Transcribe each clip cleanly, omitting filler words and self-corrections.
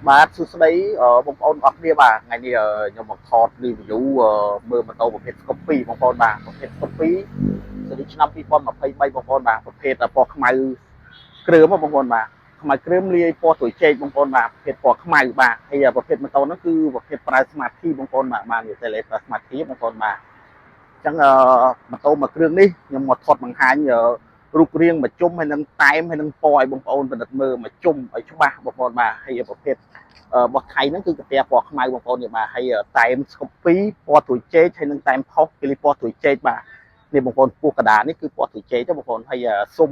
បាទសួស្តីបងប្អូនអរគ្នាបាទថ្ងៃនេះខ្ញុំមកថត review មើលម៉ូតូប្រភេទ Scoopy បងប្អូនបាទប្រភេទ Scoopy សេរីឆ្នាំ2023បងប្អូនបាទប្រភេទពណ៌ខ្មៅគ្រើមបងប្អូនបាទខ្មៅគ្រើមលាយពណ៌ត្រួយចេកបងប្អូនបាទប្រភេទពណ៌ខ្មៅបាទហើយប្រភេទម៉ូតូហ្នឹងគឺប្រភេទប្រើ Smart Key បងប្អូនបាទបាននិយាយទៅលេប្រើ Smart Key បងប្អូនបាទអញ្ចឹងម៉ូតូមួយគ្រឿងនេះខ្ញុំមកថតបង្ហាញរូបរាងមកជុំហើយនឹងតែមហើយនឹងពណ៌ឲ្យបងប្អូនពិនិត្យមើលមកជុំឲ្យច្បាស់បងប្អូនបាទហើយប្រភេទរបស់ថៃហ្នឹងគឺកាពះពណ៌ខ្មៅបងប្អូននេះបាទហើយតែមស្កូពីពណ៌ត្រួយចេកហើយនឹងតែមផុសគឺពណ៌ត្រួយចេកបាទនេះបងប្អូនពោះកដានេះគឺពណ៌ត្រួយចេកទេបងប្អូនហើយស៊ុំ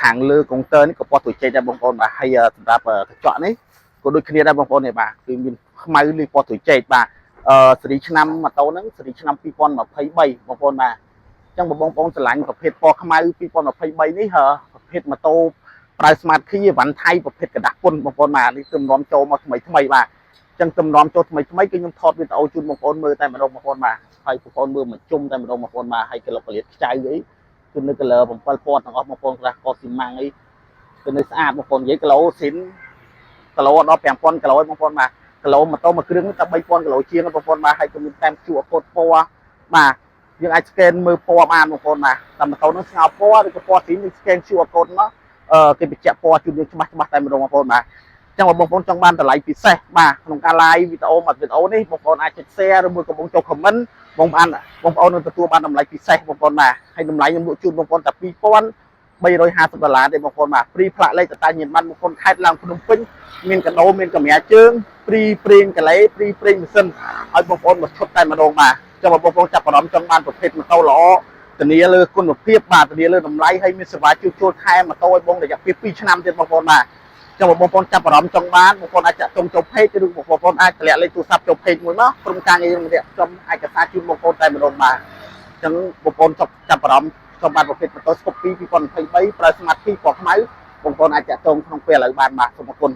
ខាងលើកុងទ័រនេះក៏ពណ៌ត្រួយចេកដែរបងប្អូនបាទហើយសម្រាប់កញ្ចក់នេះក៏ដូចគ្នាដែរបងប្អូននេះបាទគឺមានខ្មៅលាយពណ៌ត្រួយចេកបាទសេរីឆ្នាំម៉ូតូហ្នឹងសេរីឆ្នាំ2023បងប្អូនបាទអញ្ចឹងបងប្អូនស្រឡាញ់ប្រភេទពណ៌ខ្មៅ2023នេះប្រភេទម៉ូតូប្រើ Smart Key វ៉ាន់ថៃប្រភេទกระดาษពុនបងប្អូនបាទនេះទម្រាំចូលមកថ្មីបាទអញ្ចឹងទម្រាំចូលថ្មីគឺខ្ញុំថតវីដេអូជូនបងប្អូនមើលតែម្ដងបងប្អូនបាទហើយបងប្អូនមើលមកជុំតែម្ដងបងប្អូនបាទហើយក្លុកកលៀតខ្ចៅអីគឺនៅ color 7ពណ៌ទាំងអស់បងប្អូនខ្លះកោស៊ីម៉ាំងអីគឺនៅស្អាតបងប្អូននិយាយគីឡូស៊ីនគីឡូដល់5000គីឡូបងប្អូនបាទគីឡូម៉ូតូមួយគ្រឿងនេះតែ3000គីឡូជាងបងប្អូនបាទហើយក៏មានតាមជួកូដពណ៌បាទយើងអាច scan មើលពណ៌បានបងប្អូនបាទតែម៉ូតូនោះស្ងោពណ៌ឬក៏ពណ៌ស៊ីនយើង scan QR code មកគេបញ្ជាក់ពណ៌ជូនយើងច្បាស់តែម្ដងបងប្អូនបាទចឹងបងប្អូនចង់បានតម្លៃពិសេសបាទក្នុងការ live វីដេអូមួយវីដេអូនេះបងប្អូនអាចចុច share ឬមួយក៏បងចុច comment បងប្អូននឹងទទួលបានតម្លៃពិសេសបងប្អូនបាទហើយតម្លៃខ្ញុំលក់ជូនបងប្អូនតែ$2350ទេបងប្អូនបាទ free ផ្លាកលេខតតាញៀនបានបងប្អូនខេត្តឡើងភ្នំពេញមានកាដូមានកាមេរ៉ាជើង free ប្រេងកាឡេ free ប្រេងម៉ាស៊ីនឲ្យបងប្អូនមកឈុតតែម្ដងបាទចឹងបងប្អូនចាប់អារម្មណ៍ចង់បានប្រភេទម៉ូតូល្អធានាលើគុណភាពបាទធានាលើតម្លៃហើយមានសេវាជួសជុលខែម៉ូតូឲ្យបងរយៈពេល2ឆ្នាំទៀតបងប្អូនបាទចឹងបងប្អូនចាប់អារម្មណ៍ចង់បានបងប្អូនអាចចាក់ចុងចូល page ឬបងប្អូនអាចតម្លាក់លេខទូរស័ព្ទចូល page មួយមកក្រុមការងារយើងខ្ញុំឯកសារជូនបងប្អូនតែម្ដងបាទចឹងបងប្អូនចាប់អារម្មណ៍ចង់បានប្រភេទម៉ូតូ Scoopy 2023ប្រើ Smart Key ពណ៌ខ្មៅបងប្អូនអាចចាក់ចុងក្នុងពេលឥឡូវបានបាទសូមអរគុណ